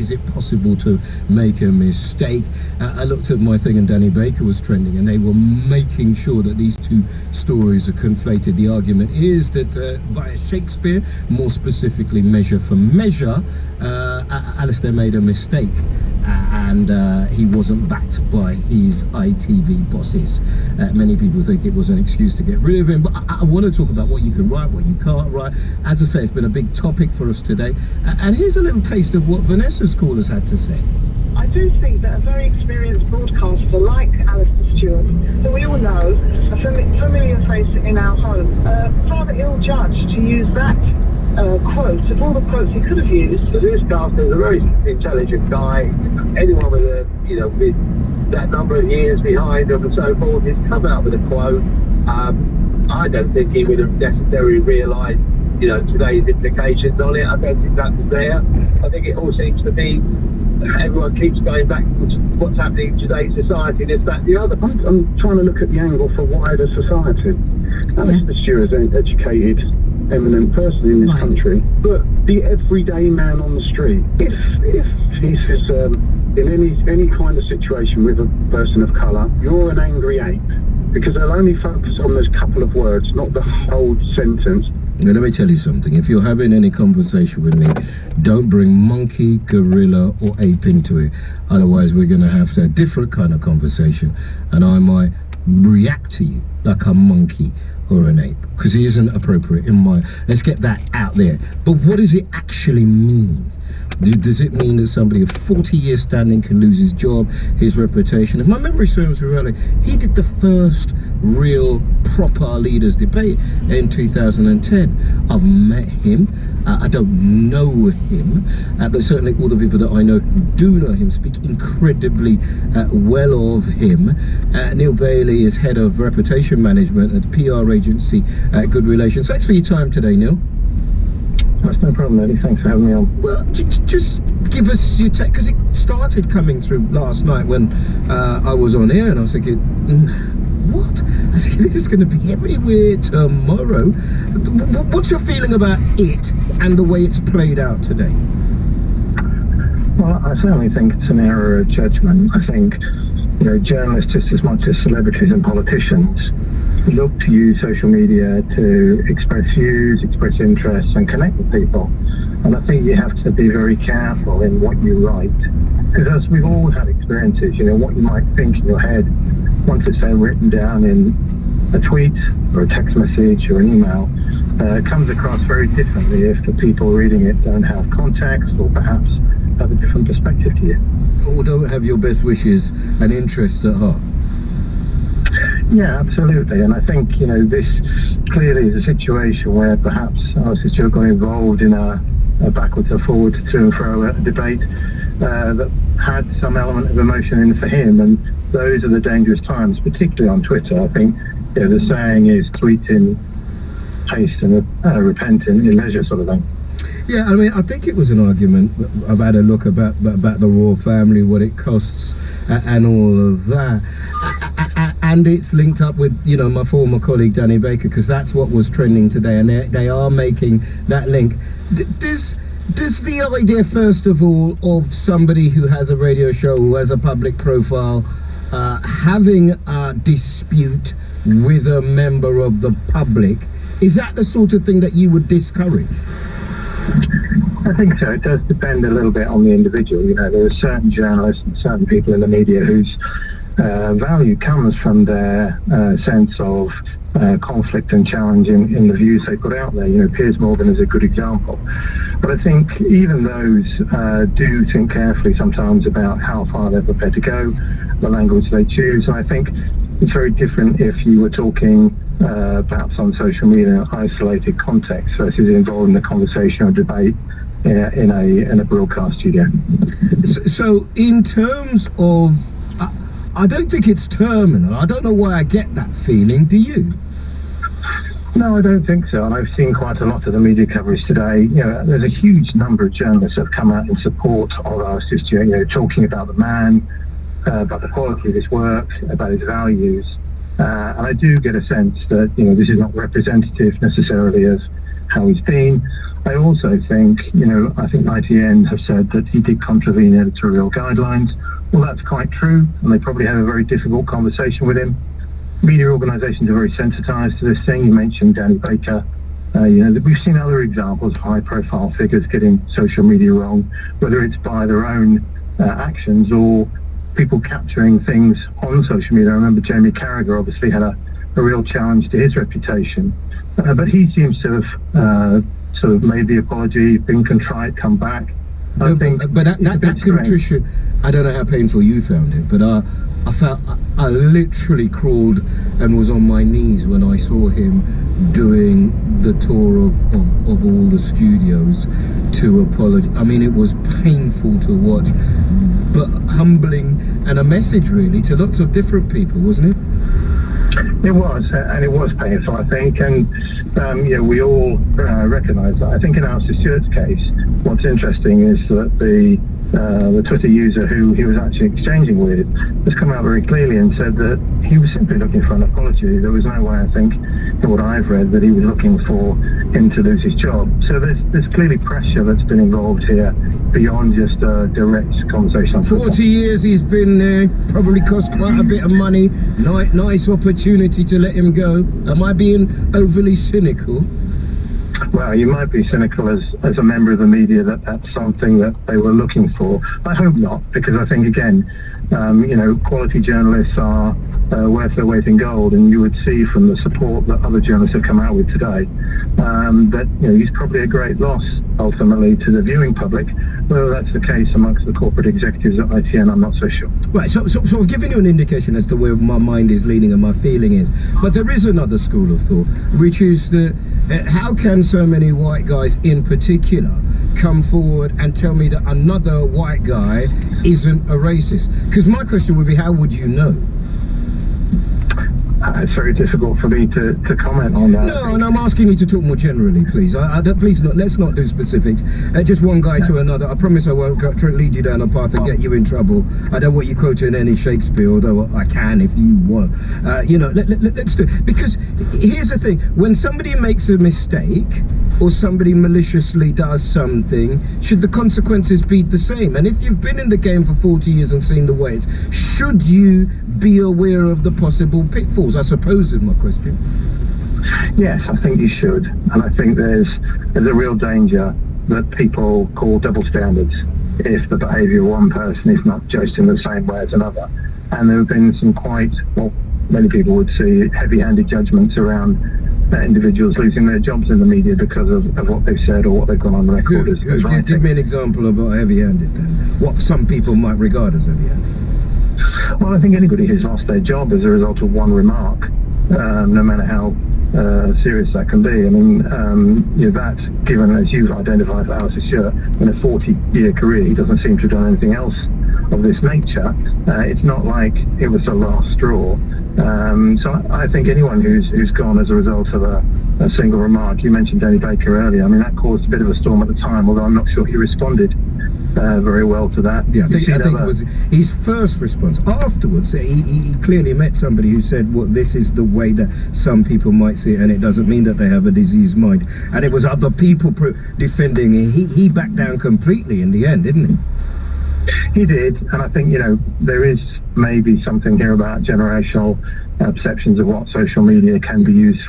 Is it possible to make a mistake? I looked at my thing and Danny Baker was trending, and they were making sure that these two stories are conflated. The argument is that via Shakespeare, more specifically Measure for Measure, Alistair made a mistake, and he wasn't backed by his ITV bosses. Many people think it was an excuse to get rid of him, but I want to talk about what you can write, what you can't write. As I say, it's been a big topic for us today, and here's a little taste of what Vanessa's callers had to say. I do think that a very experienced broadcaster like Alistair Stewart, who we all know, a familiar face in our home, rather ill-judged to use that quote of all the quotes he could have used. The newscaster is a very intelligent guy. Anyone with with that number of years behind him and so forth, he's come out with a quote. I don't think he would have necessarily realised, today's implications on it. I don't think that was there. I think it all seems to be, everyone keeps going back to what's happening in today's society, this, that, the other. I'm trying to look at the angle for wider society. Alistair Stewart is an educated, eminent person in this country, but the everyday man on the street, if he's in any kind of situation with a person of colour, you're an angry ape, because they'll only focus on those couple of words, not the whole sentence. Now, let me tell you something. If you're having any conversation with me, don't bring monkey, gorilla or ape into it. Otherwise, we're going to have a different kind of conversation, and I might react to you like a monkey or an ape, because he isn't appropriate in my... Let's get that out there. But what does it actually mean? Does it mean that somebody of 40 years standing can lose his job, his reputation? If my memory serves me right, he did the first real proper leaders debate in 2010. I've met him. I don't know him, but certainly all the people that I know who do know him speak incredibly well of him. Neil Bailey is head of reputation management at the PR agency Good Relations. Thanks for your time today, Neil. That's no problem, Eddie. Thanks for having me on. Well, just give us your take, because it started coming through last night when I was on air, and I was thinking, what? I said, this is going to be everywhere tomorrow. What's your feeling about it and the way it's played out today? Well, I certainly think it's an error of judgment. I think, journalists, just as much as celebrities and politicians, look to use social media to express views, express interests, and connect with people. And I think you have to be very careful in what you write, because as we've all had experiences, what you might think in your head, once it's then written down in a tweet or a text message or an email, comes across very differently if the people reading it don't have context or perhaps have a different perspective to you. Or don't have your best wishes and interests at heart. Yeah, absolutely. And I think, this clearly is a situation where perhaps Alistair Stewart got involved in a backwards or forwards, to and fro debate that had some element of emotion in for him. And those are the dangerous times, particularly on Twitter. I think the saying is tweet in haste and repent in leisure, sort of thing. Yeah, I mean, I think it was an argument. I've had a look about the royal family, what it costs, and all of that. And it's linked up with, my former colleague Danny Baker, because that's what was trending today, and they are making that link. Does the idea, first of all, of somebody who has a radio show, who has a public profile, having a dispute with a member of the public, is that the sort of thing that you would discourage? I think so. It does depend a little bit on the individual. There are certain journalists and certain people in the media whose value comes from their sense of conflict and challenge in the views they put out there. Piers Morgan is a good example. But I think even those do think carefully sometimes about how far they're prepared to go, the language they choose. And I think it's very different if you were talking perhaps on social media in an isolated context versus involved in a conversation or debate in a broadcast studio. So in terms of, I don't think it's terminal. I don't know why I get that feeling. Do you? No, I don't think so. And I've seen quite a lot of the media coverage today. There's a huge number of journalists that have come out in support of Alistair Stewart, talking about the man, about the quality of his work, about his values. And I do get a sense that, this is not representative necessarily of how he's been. I also think, I think ITN have said that he did contravene editorial guidelines. Well, that's quite true, and they probably had a very difficult conversation with him. Media organisations are very sensitised to this thing. You mentioned Danny Baker. We've seen other examples of high-profile figures getting social media wrong, whether it's by their own actions or people capturing things on social media. I remember Jamie Carragher obviously had a real challenge to his reputation, but he seems to have sort of made the apology, been contrite, come back. But that contrition, I don't know how painful you found it, but I literally crawled and was on my knees when I saw him doing the tour of all the studios to apologize. I mean, it was painful to watch, but humbling, and a message really to lots of different people, wasn't it? It was, and it was painful, I think, and we all recognise that. I think in Alistair Stewart's case, what's interesting is that the Twitter user who he was actually exchanging with has come out very clearly and said that he was simply looking for an apology. There was no way, I think, in what I've read, that he was looking for him to lose his job. So there's clearly pressure that's been involved here beyond just a direct conversation. 40 years he's been there, probably cost quite a bit of money. Nice opportunity to let him go. Am I being overly cynical? Well, you might be cynical as a member of the media that that's something that they were looking for. I hope not, because I think, again, quality journalists are worth their weight in gold, and you would see from the support that other journalists have come out with today that he's probably a great loss ultimately to the viewing public. Whether that's the case amongst the corporate executives at ITN, I'm not so sure. Right, so I've given you an indication as to where my mind is leaning and my feeling is. But there is another school of thought, which is that how can so many white guys in particular come forward and tell me that another white guy isn't a racist? Because my question would be, how would you know? It's very difficult for me to comment on that. No, and I'm asking you to talk more generally, please. Please, let's not do specifics. Just one guy to another. I promise I won't lead you down a path and get you in trouble. I don't want you quoting any Shakespeare, although I can if you want. Let's do it. Because here's the thing. When somebody makes a mistake or somebody maliciously does something, should the consequences be the same? And if you've been in the game for 40 years and seen the weights, should you be aware of the possible pitfalls, I suppose, is my question. Yes, I think you should. And I think there's a real danger that people call double standards if the behaviour of one person is not judged in the same way as another. And there have been some quite, well, many people would see heavy-handed judgments around individuals losing their jobs in the media because of what they've said or what they've gone on record as writing. Give me an example of heavy-handed then. What some people might regard as heavy-handed. Well, I think anybody who's lost their job as a result of one remark, no matter how serious that can be. I mean, that, given as you've identified for Alistair Stewart, in a 40-year career, he doesn't seem to have done anything else of this nature. It's not like it was the last straw. So I think anyone who's gone as a result of a single remark, you mentioned Danny Baker earlier, I mean, that caused a bit of a storm at the time, although I'm not sure he responded very well to that. Yeah, I think it was his first response. Afterwards, he clearly met somebody who said, well, this is the way that some people might see it, and it doesn't mean that they have a diseased mind. And it was other people defending it. He backed down completely in the end, didn't he? He did, and I think, there is maybe something here about generational perceptions of what social media can be used